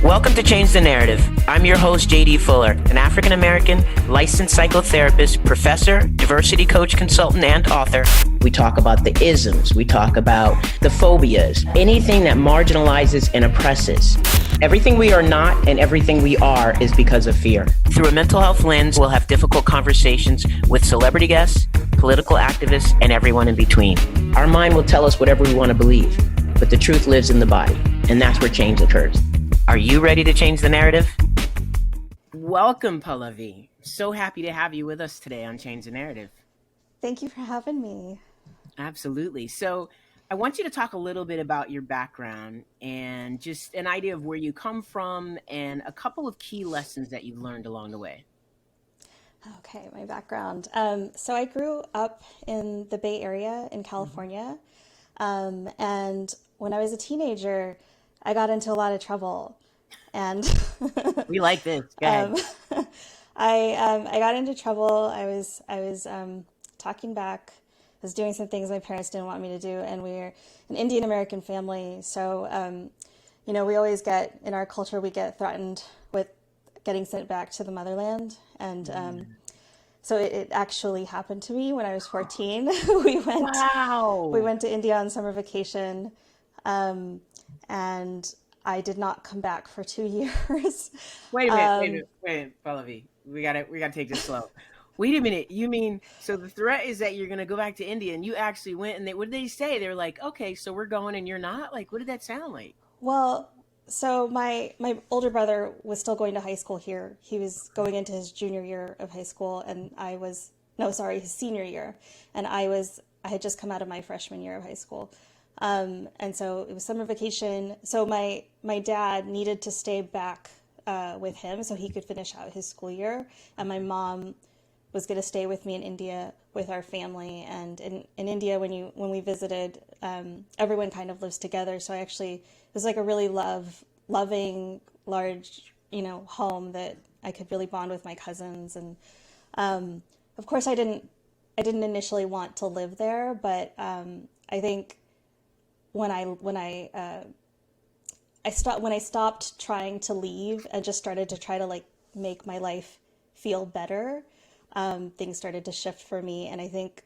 Welcome to Change the Narrative. I'm your host, JD Fuller, an African-American licensed psychotherapist, professor, diversity coach, consultant, and author. We talk about the isms. We talk about the phobias, anything that marginalizes and oppresses. Everything we are not and everything we are is because of fear. Through a mental health lens, we'll have difficult conversations with celebrity guests, political activists, and everyone in between. Our mind will tell us whatever we want to believe, but the truth lives in the body, and that's where change occurs. Are you ready to change the narrative? Welcome, Pallavi. So happy to have you with us today on Change the Narrative. Thank you for having me. Absolutely. So I want you to talk a little bit about your background and just an idea of where you come from and a couple of key lessons that you've learned along the way. Okay, my background. So I grew up in the Bay Area in California. And when I was a teenager, I got into a lot of trouble. And we like this. Go ahead. I got into trouble. I was talking back. I was doing some things my parents didn't want me to do, and we're an Indian American family. So, we always get, in our culture, we get threatened with getting sent back to the motherland. And so it actually happened to me when I was 14. We went to India on summer vacation, and I did not come back for 2 years. Wait a minute, Pallavi. We gotta take this slow. Wait a minute. You mean, so the threat is that you're gonna go back to India, and you actually went, and what did they say? They were like, okay, so we're going and you're not? Like, what did that sound like? Well, so my older brother was still going to high school here. He was going into his junior year of high school, and his senior year. And I had just come out of my freshman year of high school. And so it was summer vacation. So my dad needed to stay back with him so he could finish out his school year. And my mom was going to stay with me in India with our family. And in India, when we visited, everyone kind of lives together. So it was like a really loving, large, home that I could really bond with my cousins. And of course, I didn't initially want to live there, but I think when I stopped trying to leave and just started to try to make my life feel better, things started to shift for me. And I think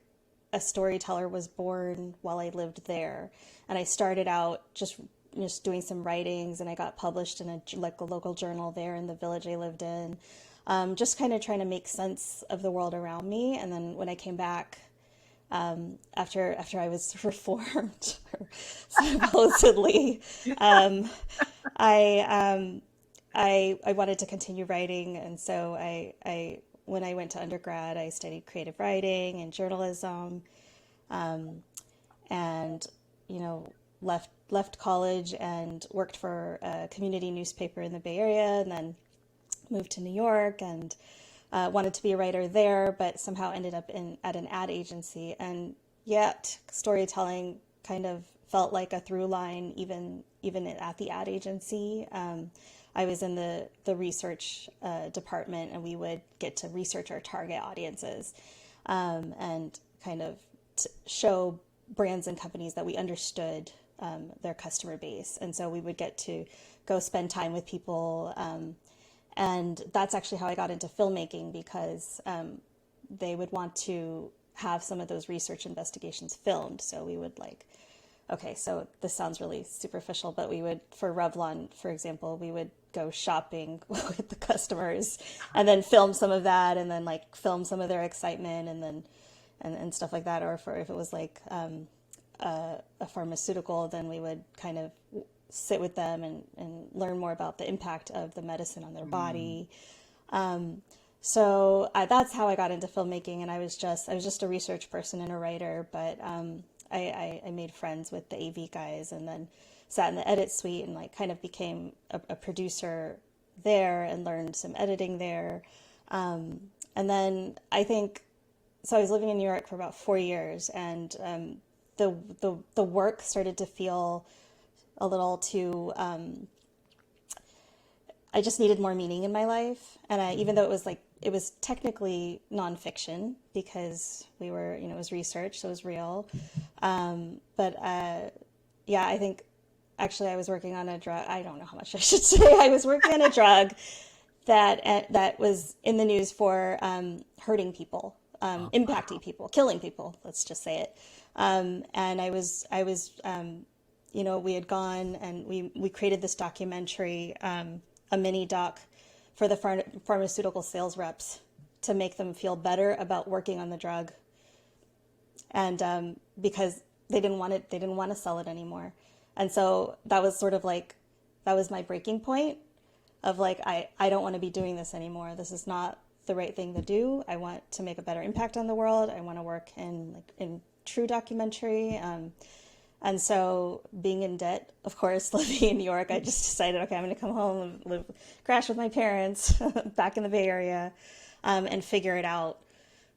a storyteller was born while I lived there. And I started out just doing some writings, and I got published in a local journal there in the village I lived in. Just kind of trying to make sense of the world around me. And then when I came back, after I was reformed, supposedly, I wanted to continue writing, and so when I went to undergrad, I studied creative writing and journalism, and left college and worked for a community newspaper in the Bay Area, and then moved to New York and wanted to be a writer there, but somehow ended up at an ad agency. And yet storytelling kind of felt like a through line, even at the ad agency. I was in the research department, and we would get to research our target audiences and kind of show brands and companies that we understood their customer base. And so we would get to go spend time with people. And that's actually how I got into filmmaking, because they would want to have some of those research investigations filmed. So we would okay, so this sounds really superficial, but we would, for Revlon, for example, we would go shopping with the customers and then film some of that, and then film some of their excitement, and then and stuff like that. Or if it was a pharmaceutical, then we would kind of sit with them and learn more about the impact of the medicine on their body. So that's how I got into filmmaking. And I was just a research person and a writer, but I made friends with the AV guys, and then sat in the edit suite and kind of became a producer there and learned some editing there. And then I was living in New York for about 4 years, and the work started to feel a little too, I just needed more meaning in my life. And even though it was technically nonfiction, because it was research, so it was real. But I think actually, I was working on a drug. I don't know how much I should say. I was working on a drug that was in the news for hurting people, impacting people, killing people. Let's just say it. And I was we had gone and we created this documentary, a mini doc for the pharmaceutical sales reps to make them feel better about working on the drug. And because they didn't want to sell it anymore. And so that was sort of like, that was my breaking point of like, I don't want to be doing this anymore. This is not the right thing to do. I want to make a better impact on the world. I want to work in true documentary. And so being in debt, of course, living in New York, I just decided, okay, I'm going to come home and crash with my parents back in the Bay Area, and figure it out.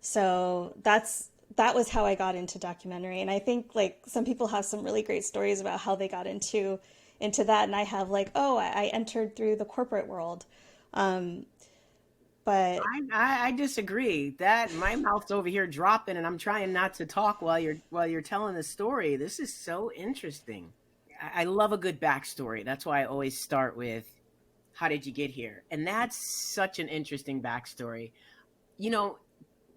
So that was how I got into documentary. And I think like some people have some really great stories about how they got into that. And I have like, I entered through the corporate world. But I disagree. That my mouth's over here dropping, and I'm trying not to talk while you're telling the story. This is so interesting. I love a good backstory. That's why I always start with, how did you get here? And that's such an interesting backstory. You know,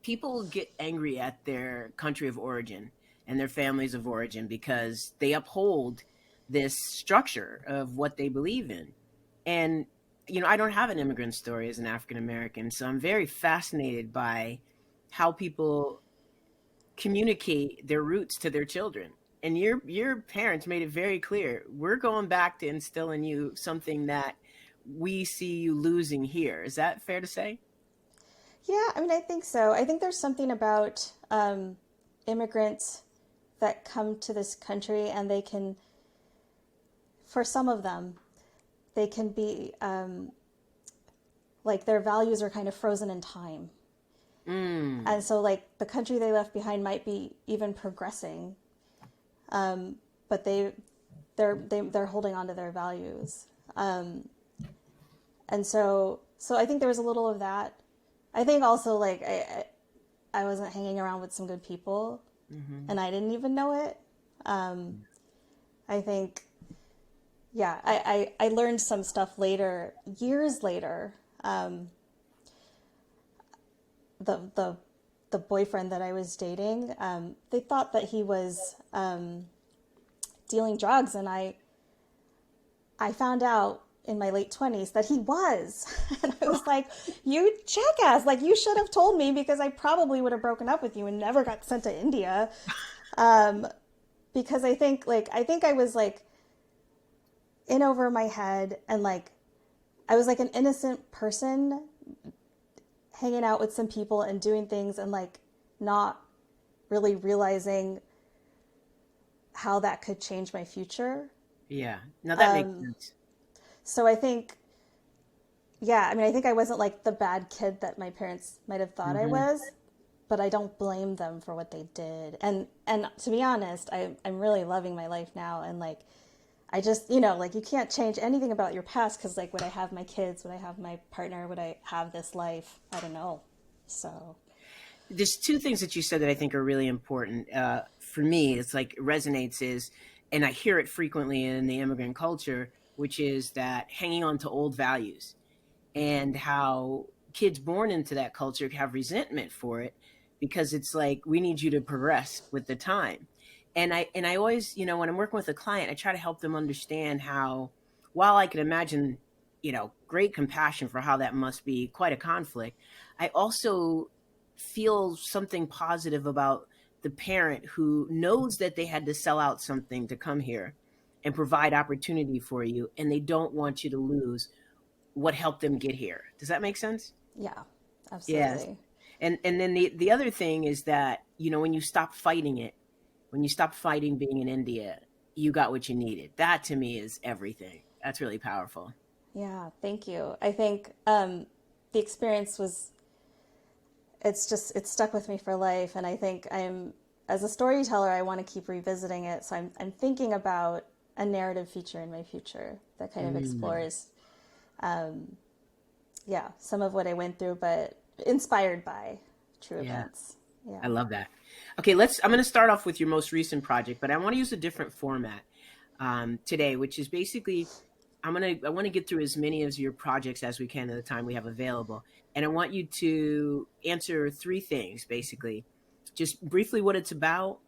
people get angry at their country of origin and their families of origin because they uphold this structure of what they believe in. And you know, I don't have an immigrant story as an African American, so I'm very fascinated by how people communicate their roots to their children. And your parents made it very clear. We're going back to instill in you something that we see you losing here. Is that fair to say? yeah, I mean, I think so. I think there's something about immigrants that come to this country and they can, for some of them, they can be like their values are kind of frozen in time. And so like the country they left behind might be even progressing, but they're holding on to their values. And so I think there was a little of that. I think also like I wasn't hanging around with some good people, and I didn't even know it. I think, yeah, I learned some stuff later, years later. The boyfriend that I was dating, they thought that he was dealing drugs, and I found out in my late 20s that he was. And I was like, you jackass, like you should have told me, because I probably would have broken up with you and never got sent to India. Because I think I was like in over my head, and like I was like an innocent person hanging out with some people and doing things and like not really realizing how that could change my future. Yeah. No, that makes sense. So I think, yeah, I mean, I think I wasn't like the bad kid that my parents might have thought I was, but I don't blame them for what they did. And to be honest, I'm really loving my life now. And like, I just, you know, like you can't change anything about your past, because like, would I have my kids? Would I have my partner? Would I have this life? I don't know. So there's two things that you said that I think are really important. For me, it's like resonates is, and I hear it frequently in the immigrant culture, which is that hanging on to old values, and how kids born into that culture have resentment for it, because it's like, we need you to progress with the time. And I always, you know, when I'm working with a client, I try to help them understand how, while I can imagine, you know, great compassion for how that must be quite a conflict, I also feel something positive about the parent who knows that they had to sell out something to come here and provide opportunity for you, and they don't want you to lose what helped them get here. Does that make sense? yeah, absolutely. Yes. And then the other thing is that, you know, when you stop fighting it, when you stop fighting being in India, you got what you needed. That to me is everything. That's really powerful. Yeah, thank you. I think the experience it stuck with me for life. And I think as a storyteller, I want to keep revisiting it. So I'm thinking about a narrative feature in my future that kind of explores, some of what I went through, but inspired by true events. Yeah. I love that. Okay, I'm going to start off with your most recent project, but I want to use a different format. today, which is basically I want to get through as many of your projects as we can at the time we have available, and I want you to answer three things basically. Just briefly, what it's about,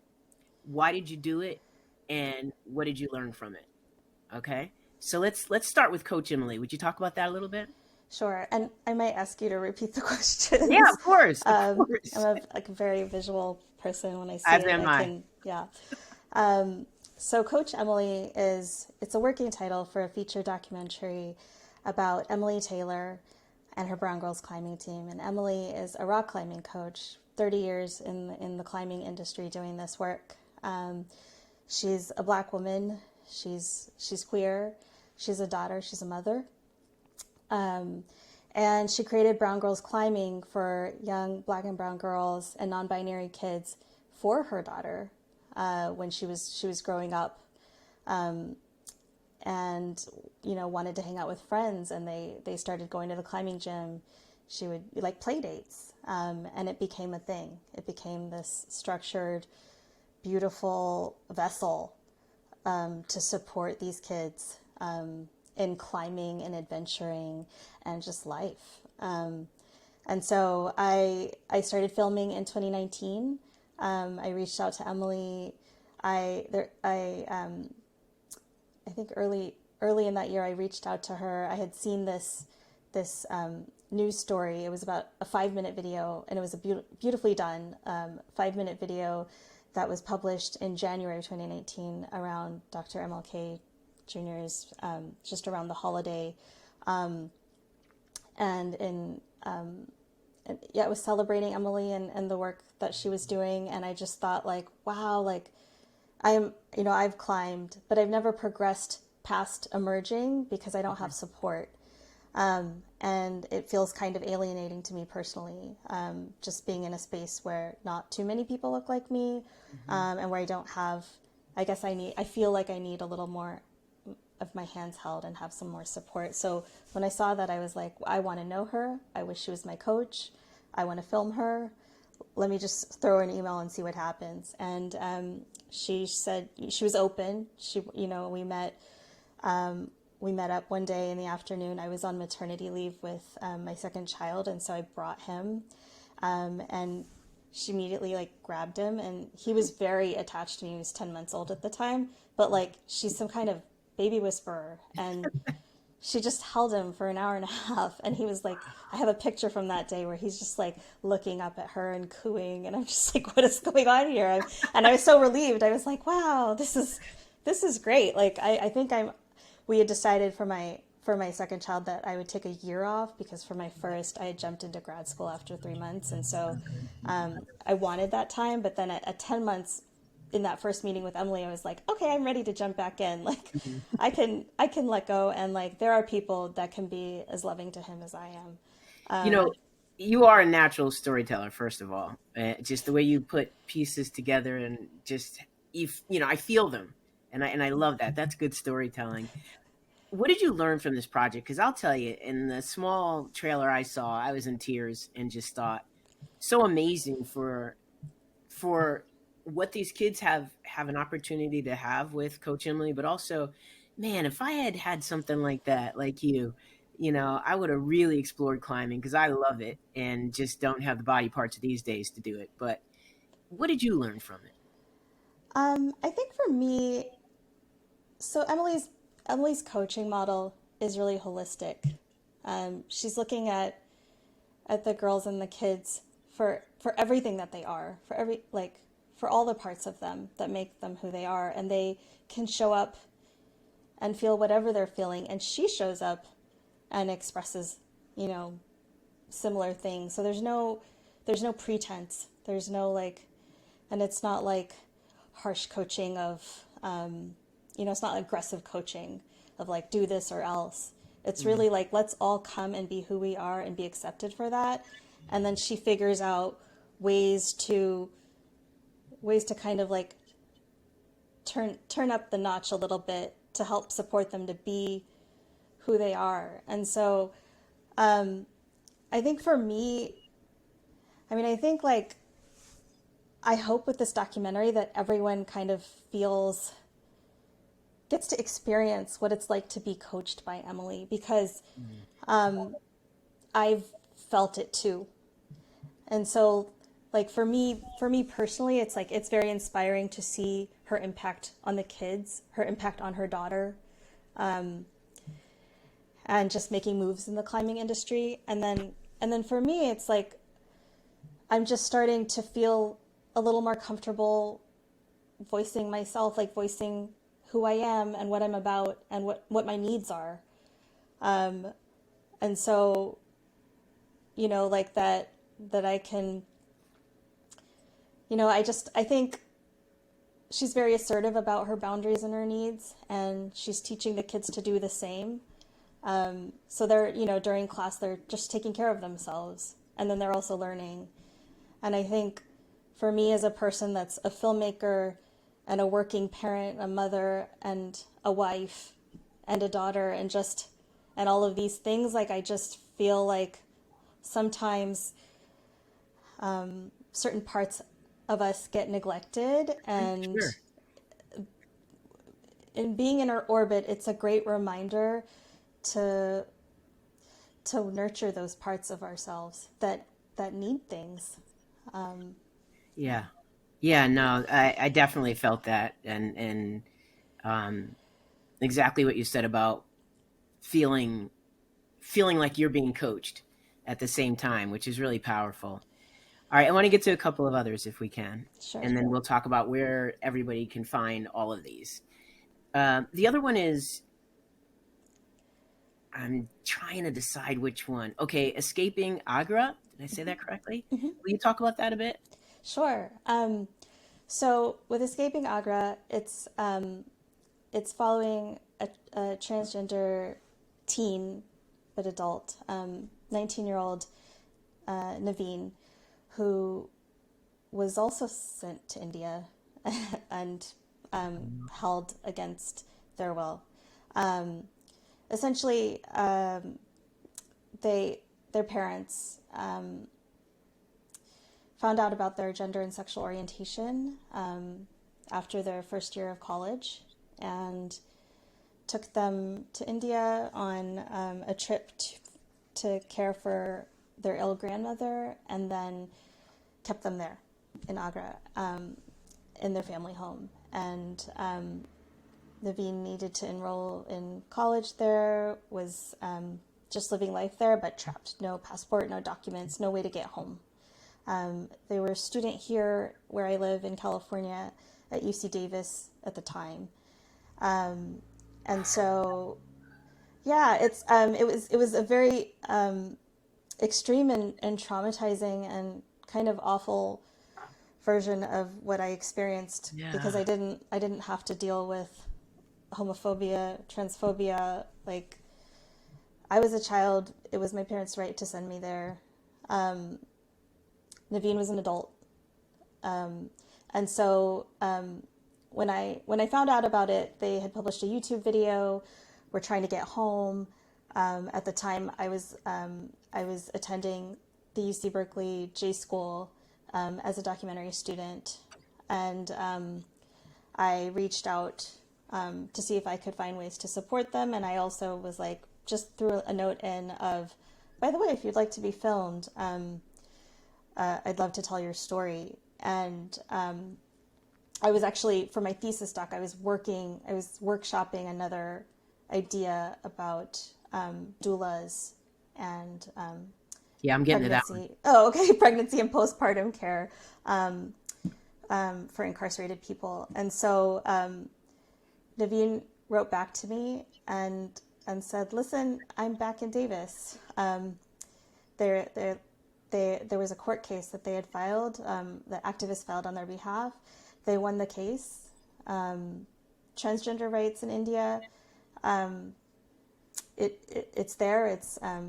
why did you do it, and what did you learn from it? Okay, so let's start with Coach Emily. Would you talk about that a little bit? Sure. And I might ask you to repeat the Yeah, questions. of course, of I'm course. like a very visual person. When I see As it, am I I. can, yeah. So Coach Emily it's a working title for a feature documentary about Emily Taylor and her Brown Girls climbing team. And Emily is a rock climbing coach, 30 years in the climbing industry doing this work. She's a Black woman. She's queer. She's a daughter. She's a mother. And she created Brown Girls Climbing for young Black and brown girls and non-binary kids for her daughter when she was growing up, and wanted to hang out with friends, and they started going to the climbing gym. She would like play dates, and it became a thing. It became this structured, beautiful vessel to support these kids in climbing and adventuring and just life. And so I started filming in 2019. I reached out to Emily. I think early in that year I reached out to her. I had seen this news story. It was about a 5-minute video, and it was a beautifully done 5-minute video that was published in January of 2019 around Dr. MLK Jr.'s, just around the holiday. It was celebrating Emily and the work that she was doing. And I just thought, like, wow, like I've climbed, but I've never progressed past emerging because I don't have support. And it feels kind of alienating to me personally, just being in a space where not too many people look like me, and where I don't have, I feel like I need a little more of my hands held and have some more support. So when I saw that, I was like, I want to know her. I wish she was my coach. I want to film her. Let me just throw her an email and see what happens. And she said she was open. We met up one day in the afternoon. I was on maternity leave with my second child, and so I brought him. And she immediately grabbed him, and he was very attached to me. He was 10 months old at the time, but she's some kind of baby whisperer, and she just held him for an hour and a half. And he was like, I have a picture from that day where he's just looking up at her and cooing, and I'm just like, what is going on here? And I was so relieved. I was like, wow, this is great. I think we had decided for my second child that I would take a year off, because for my first I had jumped into grad school after 3 months, and so I wanted that time. But then at 10 months, in that first meeting with Emily, I was like, okay, I'm ready to jump back in. I can let go, and there are people that can be as loving to him as I am. You are a natural storyteller, first of all. Just the way you put pieces together, and just I feel them, and I love that. That's good storytelling. What did you learn from this project? Because I'll tell you, in the small trailer I saw, I was in tears and just thought, so amazing for what these kids have an opportunity to have with Coach Emily, but also, man, if I had had something like that, like I would have really explored climbing, because I love it and just don't have the body parts these days to do it. But what did you learn from it? I think for me, so Emily's coaching model is really holistic. She's looking at the girls and the kids for everything that they are, for all the parts of them that make them who they are, and they can show up and feel whatever they're feeling, and she shows up and expresses, similar things. So there's no pretense. There's no and it's not harsh coaching of, it's not aggressive coaching of do this or else. It's really let's all come and be who we are and be accepted for that. And then she figures out ways to kind of turn up the notch a little bit to help support them to be who they are. And so I think for me, I think I hope with this documentary that everyone kind of feels gets to experience what it's like to be coached by Emily, because I've felt it too. And so, like, for me personally, it's like, it's very inspiring to see her impact on the kids, her impact on her daughter, and just making moves in the climbing industry. And then for me, it's like, I'm just starting to feel a little more comfortable voicing myself, like voicing who I am and what I'm about and what my needs are. And so, like that I can, I think she's very assertive about her boundaries and her needs, and she's teaching the kids to do the same. So they're, during class, they're just taking care of themselves, and then they're also learning. And I think for me, as a person that's a filmmaker and a working parent, a mother and a wife and a daughter, and all of these things, like, I just feel like sometimes certain parts of us get neglected, and Sure. in being in our orbit, it's a great reminder to nurture those parts of ourselves that need things. Yeah. Yeah, no, I definitely felt that. And exactly what you said about feeling like you're being coached at the same time, which is really powerful. All right, I want to get to a couple of others if we can, Sure. and then we'll talk about where everybody can find all of these. The other one is, I'm trying to decide which one. Okay, Escaping Agra. Did I say that correctly? Mm-hmm. Will you talk about that a bit? Sure. So with Escaping Agra, it's following a transgender teen, but adult, 19-year-old Naveen, who was also sent to India and held against their will. Essentially, their parents found out about their gender and sexual orientation after their first year of college, and took them to India on a trip to care for their ill grandmother, and then kept them there in Agra, in their family home. And Naveen needed to enroll in college there, was just living life there, but trapped. No passport, no documents, no way to get home. They were a student here where I live in California at UC Davis at the time. And so, yeah, it was a very extreme and traumatizing and kind of awful version of what I experienced, because I didn't have to deal with homophobia, transphobia. Like, I was a child. It was my parents' right to send me there. Naveen was an adult. And so when I found out about it, they had published a YouTube video. We're trying to get home. At the time, I was attending the UC Berkeley J School as a documentary student, and I reached out to see if I could find ways to support them. And I also was like, just threw a note in of, by the way, if you'd like to be filmed, I'd love to tell your story. And I was actually, for my thesis doc, I was workshopping another idea about doulas and Yeah, I'm getting pregnancy. to that one. Oh, okay, pregnancy and postpartum care for incarcerated people. And so Naveen wrote back to me and said, "Listen, I'm back in Davis. There was a court case that they had filed, the activists filed on their behalf. They won the case. Transgender rights in India, it's there.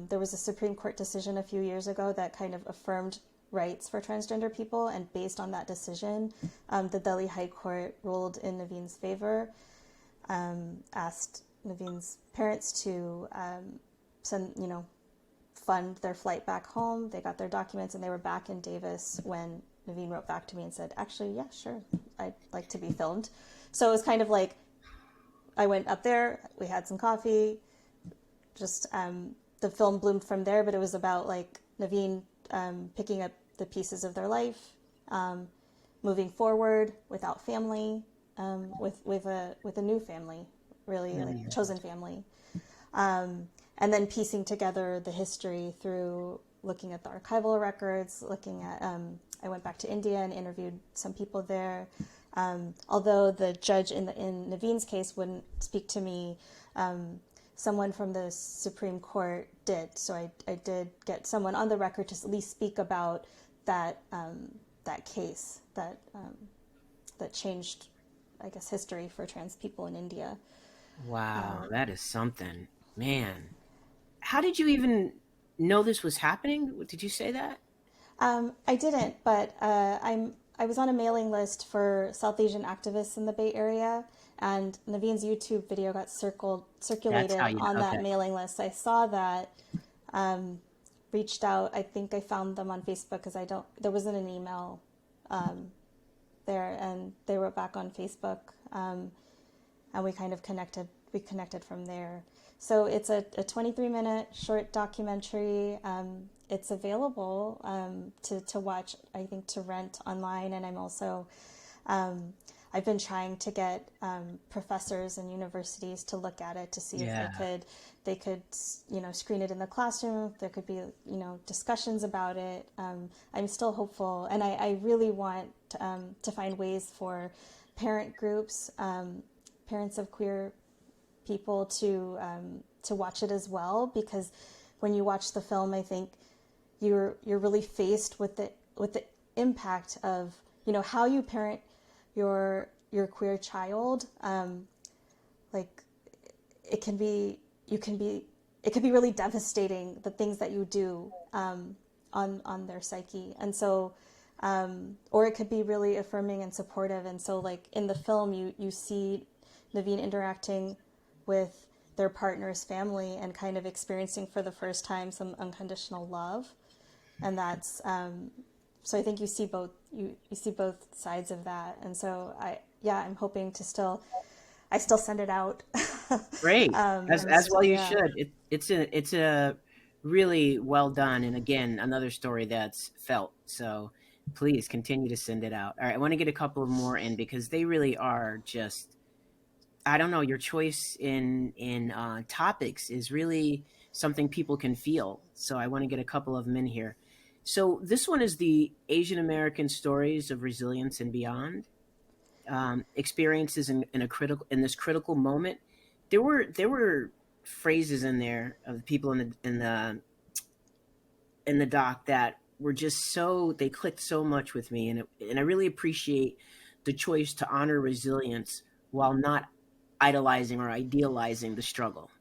There was a Supreme Court decision a few years ago that kind of affirmed rights for transgender people, and based on that decision, the Delhi High Court ruled in Naveen's favor, asked Naveen's parents to fund their flight back home. They got their documents and they were back in Davis when Naveen wrote back to me and said, actually, yeah, sure, I'd like to be filmed. So it was kind of like I went up there, we had some coffee, just the film bloomed from there, but it was about like Naveen picking up the pieces of their life, moving forward without family, with a new family, really, like chosen family, and then piecing together the history through looking at the archival records, looking at I went back to India and interviewed some people there. Although the judge in Naveen's case wouldn't speak to me, someone from the Supreme Court did. So I did get someone on the record to at least speak about that that case that changed, I guess, history for trans people in India. Wow, that is something, man. How did you even know this was happening? Did you say that? I didn't, but I was on a mailing list for South Asian activists in the Bay Area, and Naveen's YouTube video got circulated on that mailing list. I saw that, reached out. I think I found them on Facebook because there wasn't an email there, and they wrote back on Facebook, and we kind of connected. We connected from there. So it's a 23-minute short documentary. It's available to watch, I think, to rent online. And I'm also, I've been trying to get professors and universities to look at it to see if they could, screen it in the classroom. If there could be, discussions about it. I'm still hopeful, and I really want to find ways for parent groups, parents of queer people to watch it as well, because when you watch the film, I think you're really faced with the impact of how you parent your queer child. Like it can be really devastating, the things that you do on their psyche, and so or it could be really affirming and supportive. And so like in the film you see Naveen interacting with their partner's family and kind of experiencing for the first time some unconditional love. And that's so I think you see both sides of that. And so I'm hoping to still send it out. Great. As well you should. It's a really well done, and again, another story that's felt. So please continue to send it out. All right, I want to get a couple of more in because they really are just, I don't know, your choice in topics is really something people can feel. So I want to get a couple of them in here. So this one is the Asian American stories of resilience and beyond, experiences in this critical moment. There were phrases in there of people in the doc that were just they clicked so much with me, and I really appreciate the choice to honor resilience while not idolizing or idealizing the struggle.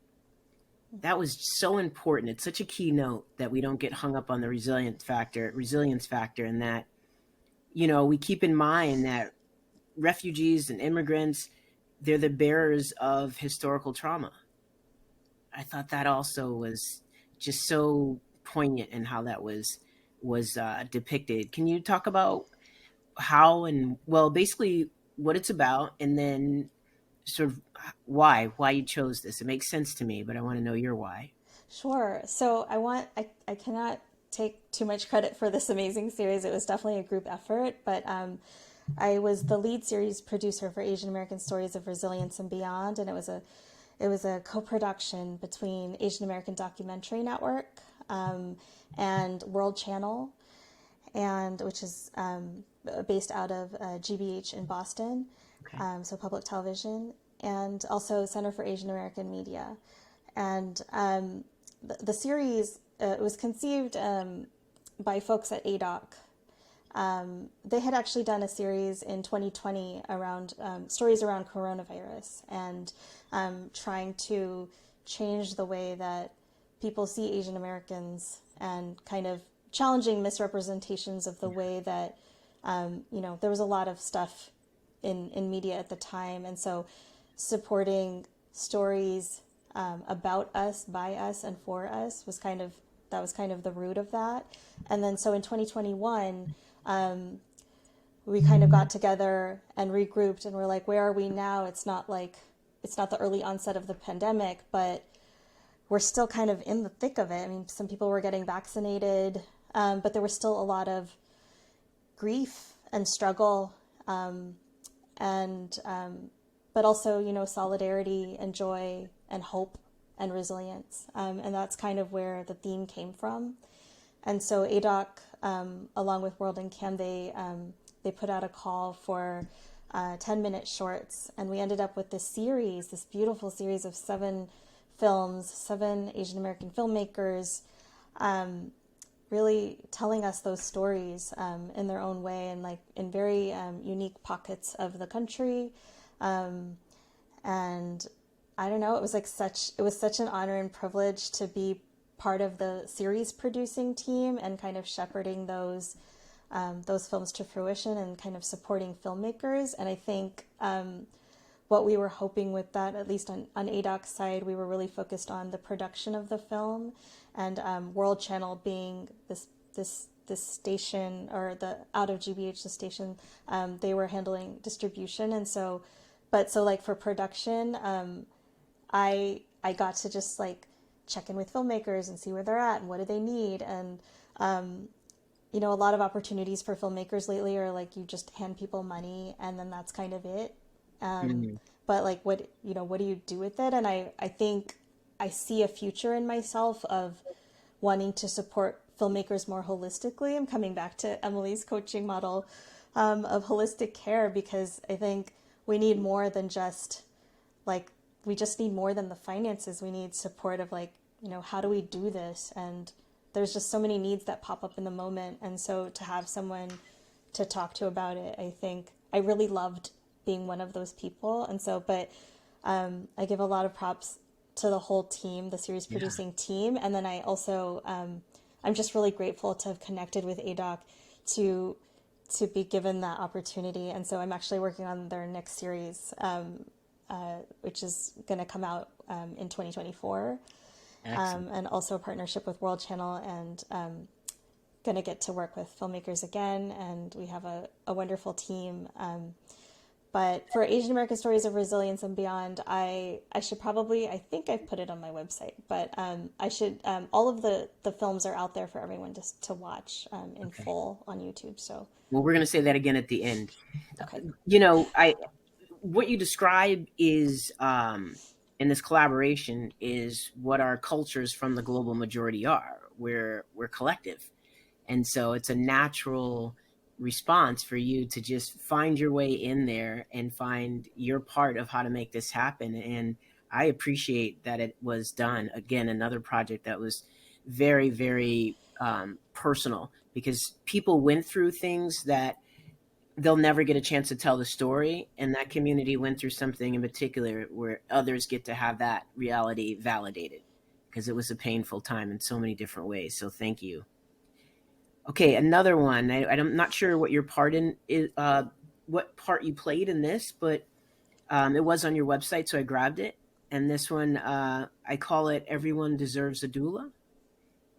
That was so important. It's such a key note that we don't get hung up on the resilience factor, and that, we keep in mind that refugees and immigrants, they're the bearers of historical trauma. I thought that also was just so poignant in how that was depicted. Can you talk about how and, well, basically what it's about, and then sort of why you chose this? It makes sense to me, but I want to know your why. Sure. So I cannot take too much credit for this amazing series. It was definitely a group effort, but I was the lead series producer for Asian American Stories of Resilience and Beyond, and it was a co-production between Asian American Documentary Network and World Channel, and which is based out of GBH in Boston. Okay. So public television, and also Center for Asian American Media. And the series was conceived by folks at ADOC. They had actually done a series in 2020 around stories around coronavirus, and trying to change the way that people see Asian Americans, and kind of challenging misrepresentations of the way that, there was a lot of stuff in media at the time. And so supporting stories about us, by us, and for us was kind of the root of that. And then so in 2021, we kind of got together and regrouped, and we're like, where are we now? It's not like it's not the early onset of the pandemic, but we're still kind of in the thick of it. I mean, some people were getting vaccinated, but there was still a lot of grief and struggle, and but also, you know, solidarity and joy and hope and resilience. And that's kind of where the theme came from. And so ADOC, along with World and Cam, they put out a call for 10-minute shorts, and we ended up with this series, this beautiful series of 7 films, 7 Asian American filmmakers, really telling us those stories in their own way, and like in very unique pockets of the country. And I don't know, it was such an honor and privilege to be part of the series producing team and kind of shepherding those films to fruition and kind of supporting filmmakers. And I think what we were hoping with that, at least on ADOC's side, we were really focused on the production of the film, and World Channel being this station, or the out of GBH, the station, they were handling distribution. And so like for production, I got to just like check in with filmmakers and see where they're at and what do they need. And you know, a lot of opportunities for filmmakers lately are like you just hand people money and then that's kind of it. But like, what do you do with it? And I think I see a future in myself of wanting to support filmmakers more holistically. I'm coming back to Emily's coaching model of holistic care, because I think we need more than just like, we just need more than the finances. We need support of like, you know, how do we do this? And there's just so many needs that pop up in the moment. And so to have someone to talk to about it, I think I really loved being one of those people. And so, but I give a lot of props to the whole team, the series producing team. And then I also, I'm just really grateful to have connected with ADOC to be given that opportunity. And so I'm actually working on their next series, which is going to come out in 2024. And also a partnership with World Channel, and going to get to work with filmmakers again. And we have a wonderful team. But for Asian American Stories of Resilience and Beyond, I should probably, I think I've put it on my website, but I should, all of the films are out there for everyone to watch in full on YouTube. So, well, we're going to say that again at the end. okay. You know, what you describe is, in this collaboration, is what our cultures from the global majority are. We're collective. And so it's a natural response for you to just find your way in there and find your part of how to make this happen. And I appreciate that it was done. Again, another project that was very, very personal, because people went through things that they'll never get a chance to tell the story. And that community went through something in particular where others get to have that reality validated, because it was a painful time in so many different ways. So thank you. Okay, another one. I'm not sure what your part in is, what part you played in this, but it was on your website, so I grabbed it. And this one, I call it "Everyone Deserves a Doula,"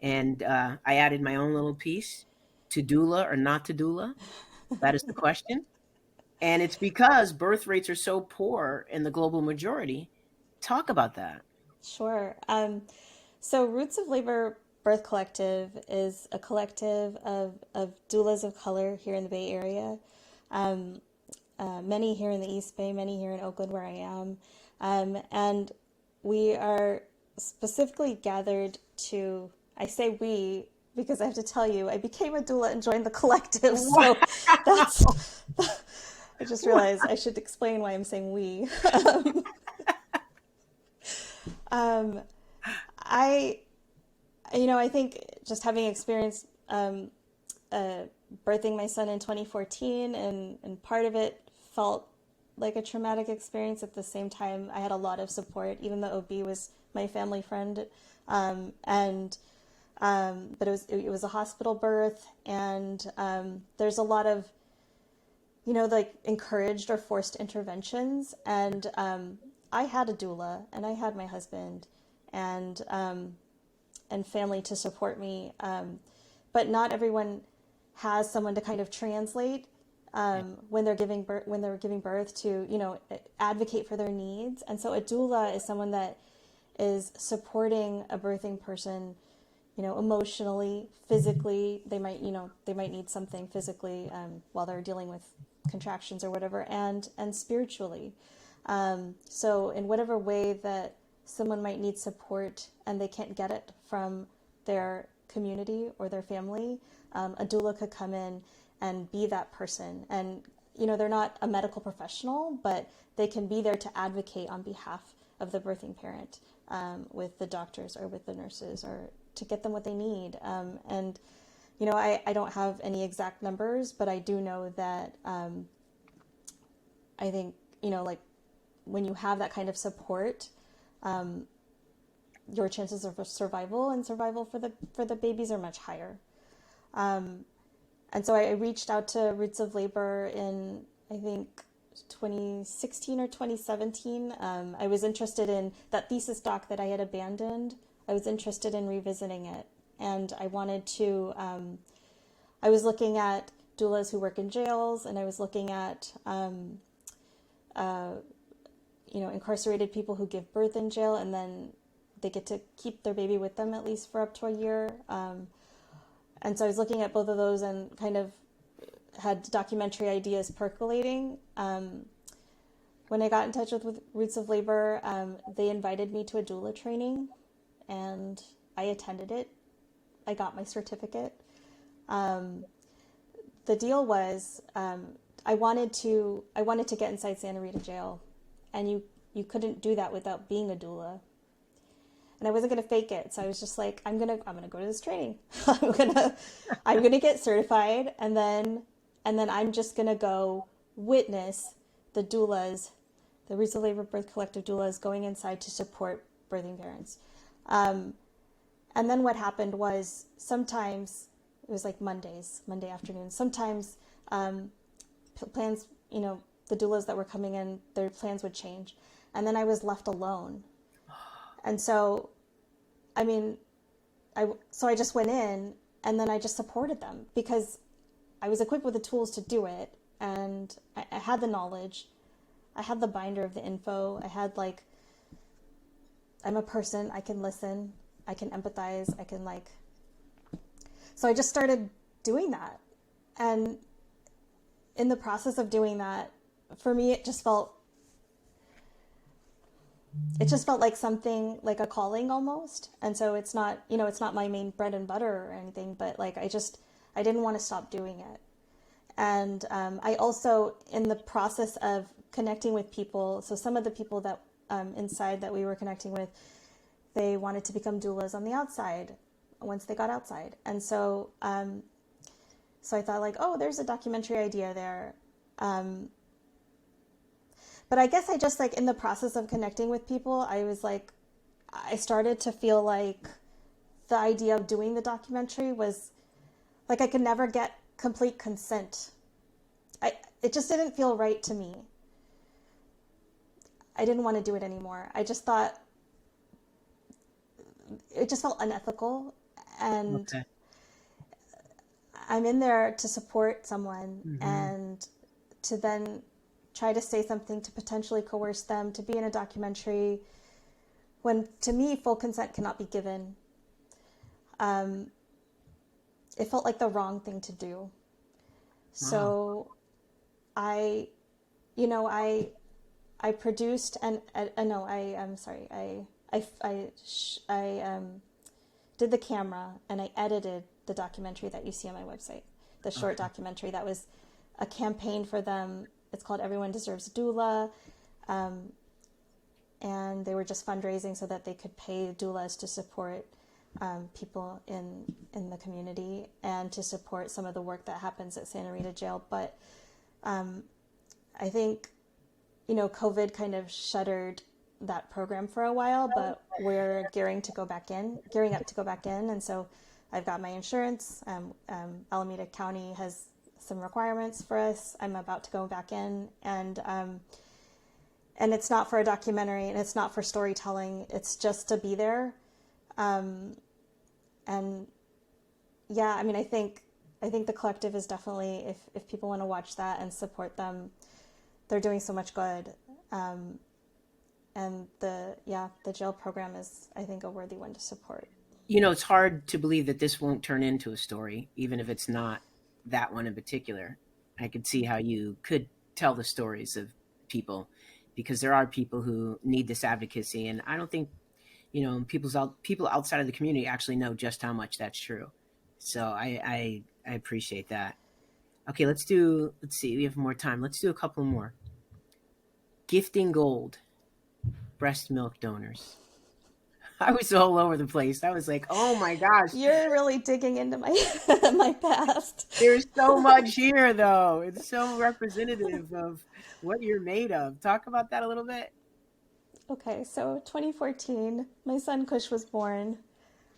and I added my own little piece: to doula or not to doula. That is the question, and it's because birth rates are so poor in the global majority. Talk about that. Sure. So Roots of Labor Birth Collective is a collective of doulas of color here in the Bay Area. Many here in the East Bay, many here in Oakland, where I am. And we are specifically gathered to, I say we, because I have to tell you, I became a doula and joined the collective. So that's, I just realized I should explain why I'm saying we. I think just having experienced birthing my son in 2014, and part of it felt like a traumatic experience. At the same time, I had a lot of support. Even the OB was my family friend, but it was a hospital birth, and there's a lot of, like encouraged or forced interventions. And I had a doula, and I had my husband, and family to support me. But not everyone has someone to kind of translate when they're giving birth to, advocate for their needs. And so a doula is someone that is supporting a birthing person, emotionally, physically. They might need something physically while they're dealing with contractions or whatever, and spiritually. So in whatever way that someone might need support and they can't get it from their community or their family, a doula could come in and be that person. And, they're not a medical professional, but they can be there to advocate on behalf of the birthing parent with the doctors or with the nurses, or to get them what they need. And, I don't have any exact numbers, but I do know that I think, when you have that kind of support, your chances of survival for the babies are much higher. And so I reached out to Roots of Labor in, I think, 2016 or 2017. I was interested in that thesis doc that I had abandoned. I was interested in revisiting it. And I wanted to, I was looking at doulas who work in jails, and I was looking at, incarcerated people who give birth in jail, and then they get to keep their baby with them at least for up to a year. And so I was looking at both of those and kind of had documentary ideas percolating. When I got in touch with Roots of Labor, they invited me to a doula training, and I attended it. I got my certificate. The deal was, I wanted to get inside Santa Rita jail, and you couldn't do that without being a doula. And I wasn't going to fake it. So I was just like, I'm going to go to this training. I'm going to get certified. And then I'm just going to go witness the doulas, the Roots of Labor Birth Collective doulas going inside to support birthing parents. And then what happened was, sometimes it was like Monday afternoon. Sometimes, plans, the doulas that were coming in, their plans would change. And then I was left alone. And so, I just went in, and then I just supported them because I was equipped with the tools to do it. And I had the knowledge. I had the binder of the info. I had I'm a person. I can listen. I can empathize. So I just started doing that. And in the process of doing that, for me, it just felt like something, like a calling almost. And so it's not my main bread and butter or anything, but I didn't want to stop doing it. And I also, in the process of connecting with people, so some of the people that inside that we were connecting with, they wanted to become doulas on the outside once they got outside. And so, so I thought oh, there's a documentary idea there. But I guess I just in the process of connecting with people, I started to feel like the idea of doing the documentary was I could never get complete consent. It just didn't feel right to me. I didn't want to do it anymore. I just thought it just felt unethical. And okay. I'm in there to support someone, mm-hmm. and to then try to say something to potentially coerce them to be in a documentary when, to me, full consent cannot be given. It felt like the wrong thing to do. Wow. So I produced I did the camera, and I edited the documentary that you see on my website, the short okay. documentary that was a campaign for them. It's called Everyone Deserves a Doula. And they were just fundraising so that they could pay doulas to support people in the community and to support some of the work that happens at Santa Rita Jail. But I think, COVID kind of shuttered that program for a while, but we're gearing up to go back in. And so I've got my insurance. Alameda County has some requirements for us. I'm about to go back in, and it's not for a documentary, and it's not for storytelling. It's just to be there. And yeah, I think I think the collective is definitely, if people want to watch that and support them, they're doing so much good. And the jail program is, I think, a worthy one to support. It's hard to believe that this won't turn into a story, even if it's not that one in particular. I could see how you could tell the stories of people, because there are people who need this advocacy. And I don't think, people outside of the community actually know just how much that's true. So I appreciate that. Okay, let's see, we have more time. Let's do a couple more. Gifting gold, breast milk donors. I was all over the place. I was like, oh my gosh. You're really digging into my my past. There's so much here, though. It's so representative of what you're made of. Talk about that a little bit. Okay, so 2014, my son Kush was born.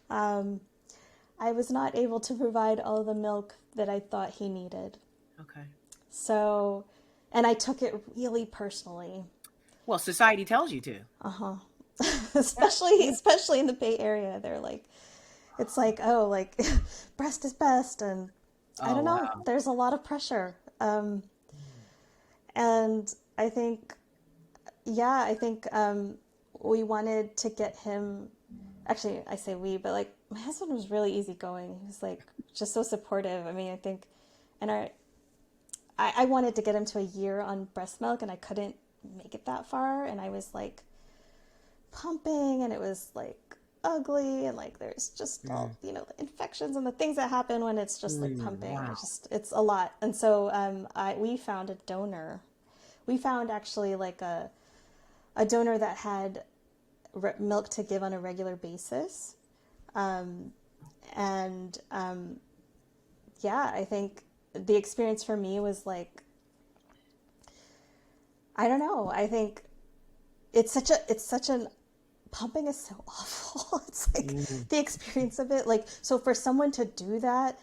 I was not able to provide all the milk that I thought he needed. Okay. So, and I took it really personally. Well, society tells you to. Uh-huh. especially in the Bay Area. They're like, it's like, oh, like breast is best. And I don't know, wow. There's a lot of pressure. And I think, we wanted to get him, actually, I say we, but like my husband was really easygoing. He was like just so supportive. I mean, I think, and I wanted to get him to a year on breast milk, and I couldn't make it that far. And I was like pumping, and it was like ugly, and like there's just all, the infections and the things that happen when it's just like pumping. Wow. It's a lot. And so we found a donor. We found actually like a donor that had milk to give on a regular basis. I think the experience for me was like, I don't know. I think it's such an pumping is so awful. It's like the experience of it. Like, so for someone to do that,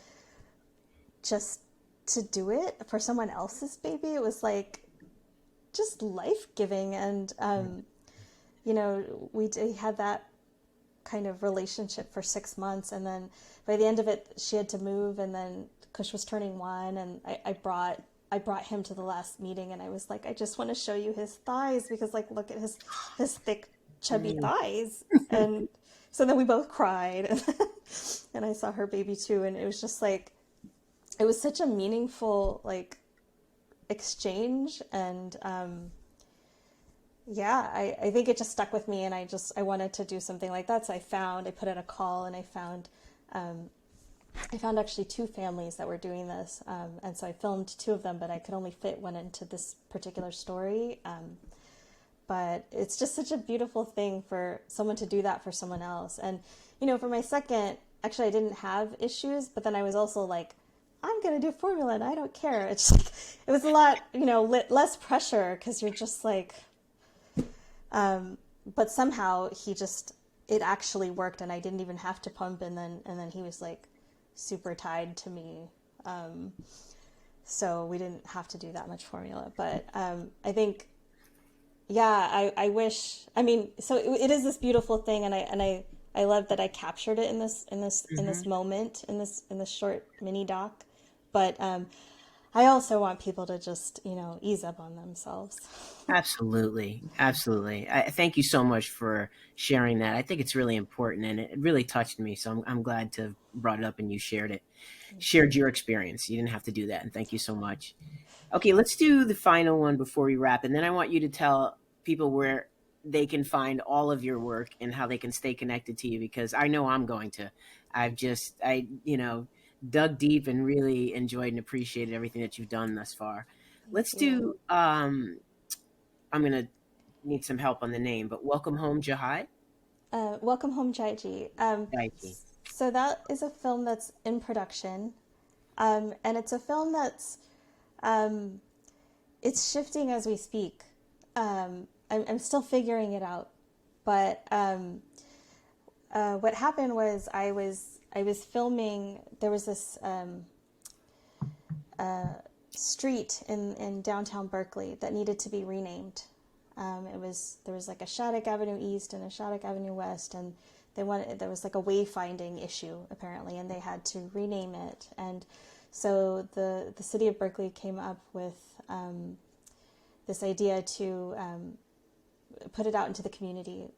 just to do it for someone else's baby, it was like just life-giving. And, we had that kind of relationship for 6 months. And then by the end of it, she had to move, and then Kush was turning 1, and I brought him to the last meeting, and I was like, I just want to show you his thighs, because like, look at his thick, chubby thighs. And so then we both cried, and I saw her baby too. And it was just like, it was such a meaningful like exchange. And I think it just stuck with me, and I wanted to do something like that. So I put out a call, and I found actually 2 families that were doing this. And so I filmed 2 of them, but I could only fit one into this particular story. But it's just such a beautiful thing for someone to do that for someone else. And, for my second, actually I didn't have issues, but then I was also like, I'm going to do formula and I don't care. It's like, it was a lot, less pressure, because you're just like, but somehow it actually worked, and I didn't even have to pump. And then he was like super tied to me. So we didn't have to do that much formula. But I think, I wish. I mean, so it is this beautiful thing, and I love that I captured it in this moment, in this short mini doc. But I also want people to just ease up on themselves. Absolutely. I thank you so much for sharing that. I think it's really important, and it really touched me. So I'm glad to have brought it up, and you shared your experience. You didn't have to do that, and thank you so much. Okay, let's do the final one before we wrap, and then I want you to tell people where they can find all of your work and how they can stay connected to you, because I know I'm going to. I dug deep and really enjoyed and appreciated everything that you've done thus far. Let's do, I'm going to need some help on the name, but Welcome Home Jihad? Welcome Home Jaiji. So that is a film that's in production. And it's a film that's, it's shifting as we speak. I'm still figuring it out. But what happened was I was filming. There was this street in downtown Berkeley that needed to be renamed. There was like a Shattuck Avenue East and a Shattuck Avenue West, and there was like a wayfinding issue apparently, and they had to rename it. And So the city of Berkeley came up with this idea to put it out into the community,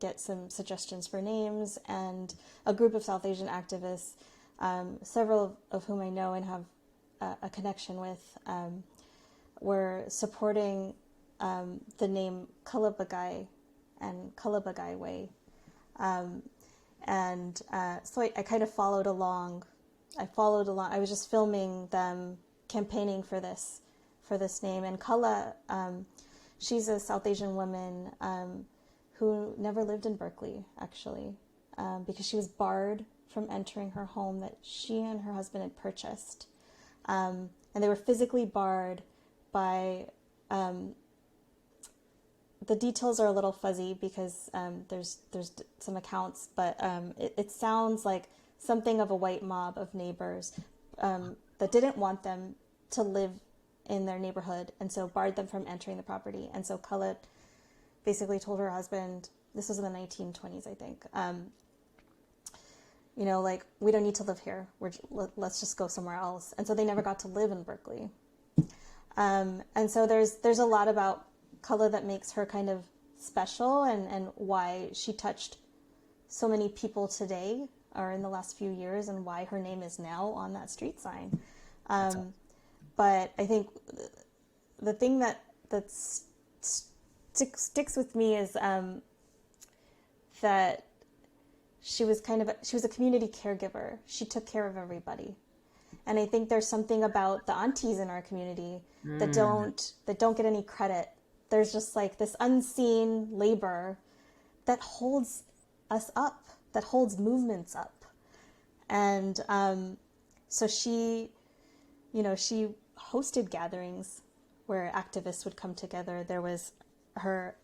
get some suggestions for names, and a group of South Asian activists, several of whom I know and have a connection with, were supporting the name Kalabagai and Kalabagai Way. So I kind of followed along. I was just filming them campaigning for this name. And Kala, she's a South Asian woman who never lived in Berkeley, actually, because she was barred from entering her home that she and her husband had purchased. And they were physically barred by, the details are a little fuzzy because there's some accounts, but it sounds like something of a white mob of neighbors that didn't want them to live in their neighborhood, and so barred them from entering the property. And so Khaled basically told her husband, this was in the 1920s, I think, like, we don't need to live here. Let's just go somewhere else. And so they never got to live in Berkeley. And so there's a lot about Khaled that makes her kind of special, and why she touched so many people today, or in the last few years, and why her name is now on that street sign. But I think the thing that sticks with me is that she was a community caregiver. She took care of everybody. And I think there's something about the aunties in our community that don't get any credit. There's just like this unseen labor that holds us up, that holds movements up. And so she hosted gatherings where activists would come together. There was her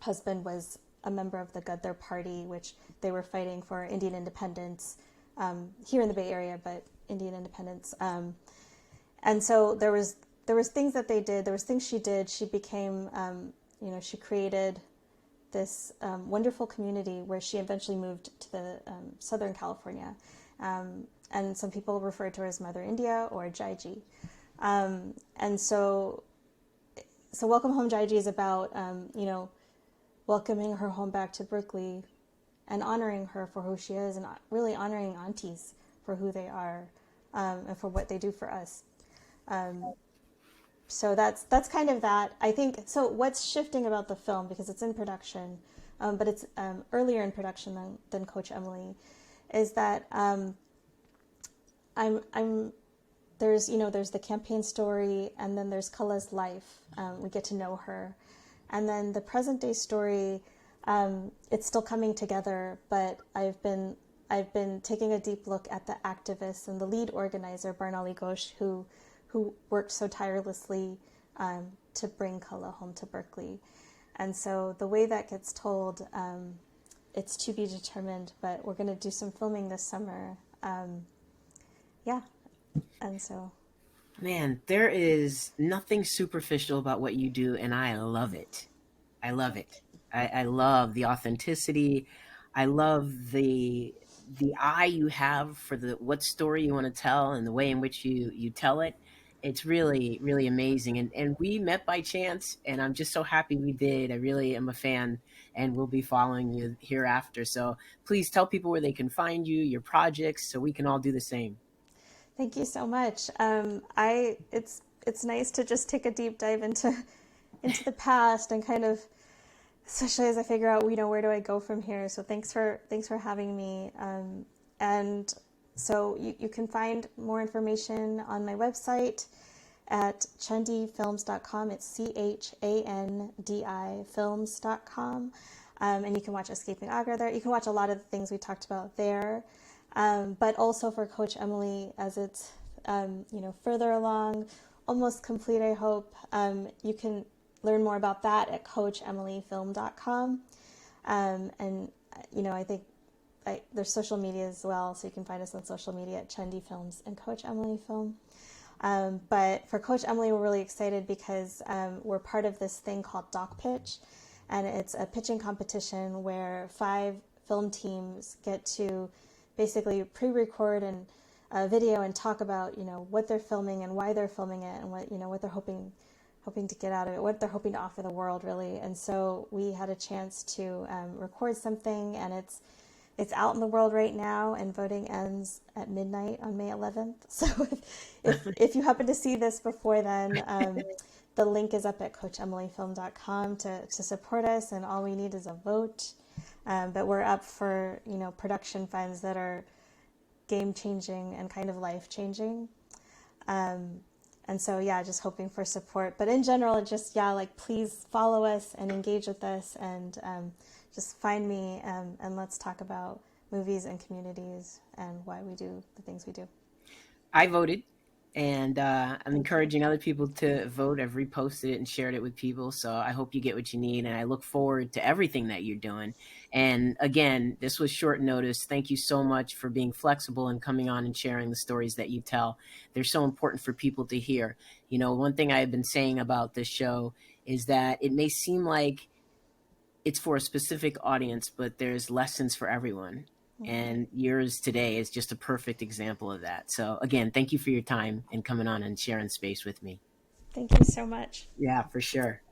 husband was a member of the Gadar Party, which they were fighting for Indian independence here in the Bay Area, but Indian independence. And so there was things that they did. There was things she did. She became, she created this wonderful community where she eventually moved to the Southern California. And some people refer to her as Mother India or Jaiji. And so Welcome Home Jaiji is about, welcoming her home back to Berkeley and honoring her for who she is, and really honoring aunties for who they are, and for what they do for us. So that's kind of that. I think, so what's shifting about the film, because it's in production, but it's earlier in production than Coach Emily, is that there's the campaign story, and then there's Kala's life. We get to know her. And then the present day story, it's still coming together, but I've been taking a deep look at the activists and the lead organizer, Barnali Ghosh, who worked so tirelessly to bring Kala home to Berkeley. And so the way that gets told, it's to be determined, but we're going to do some filming this summer. And so. Man, there is nothing superficial about what you do, and I love it. I love it. I love the authenticity. I love the eye you have for what story you want to tell, and the way in which you tell it. It's really, really amazing. And we met by chance, and I'm just so happy we did. I really am a fan, and we'll be following you hereafter. So please tell people where they can find you, your projects, so we can all do the same. Thank you so much. It's nice to just take a deep dive into the past, and kind of, especially as I figure out, where do I go from here? So thanks for having me. And so you can find more information on my website at chandifilms.com. It's CHANDI films.com. And you can watch Escaping Agra there. You can watch a lot of the things we talked about there. But also for Coach Emily, as it's, further along, almost complete, I hope, you can learn more about that at coachemilyfilm.com. And, I think there's social media as well, so you can find us on social media at Chandi Films and Coach Emily Film. But for Coach Emily, we're really excited because we're part of this thing called DocPitch, and it's a pitching competition where 5 film teams get to basically pre-record and a video and talk about, what they're filming and why they're filming it and what they're hoping to get out of it, what they're hoping to offer the world, really. And so we had a chance to record something, and it's out in the world right now, and voting ends at midnight on May 11th. So if you happen to see this before then, the link is up at coachemilyfilm.com to support us, and all we need is a vote. But we're up for, production funds that are game-changing and kind of life-changing. And so, just hoping for support. But in general, just, please follow us and engage with us, and just find me, and let's talk about movies and communities and why we do the things we do. I voted, and I'm encouraging other people to vote. I've reposted it and shared it with people, so I hope you get what you need, and I look forward to everything that you're doing. And again, this was short notice. Thank you so much for being flexible and coming on and sharing the stories that you tell. They're so important for people to hear. One thing I've been saying about this show is that it may seem like it's for a specific audience, but there's lessons for everyone. And yours today is just a perfect example of that. So again, thank you for your time and coming on and sharing space with me. Thank you so much. Yeah, for sure.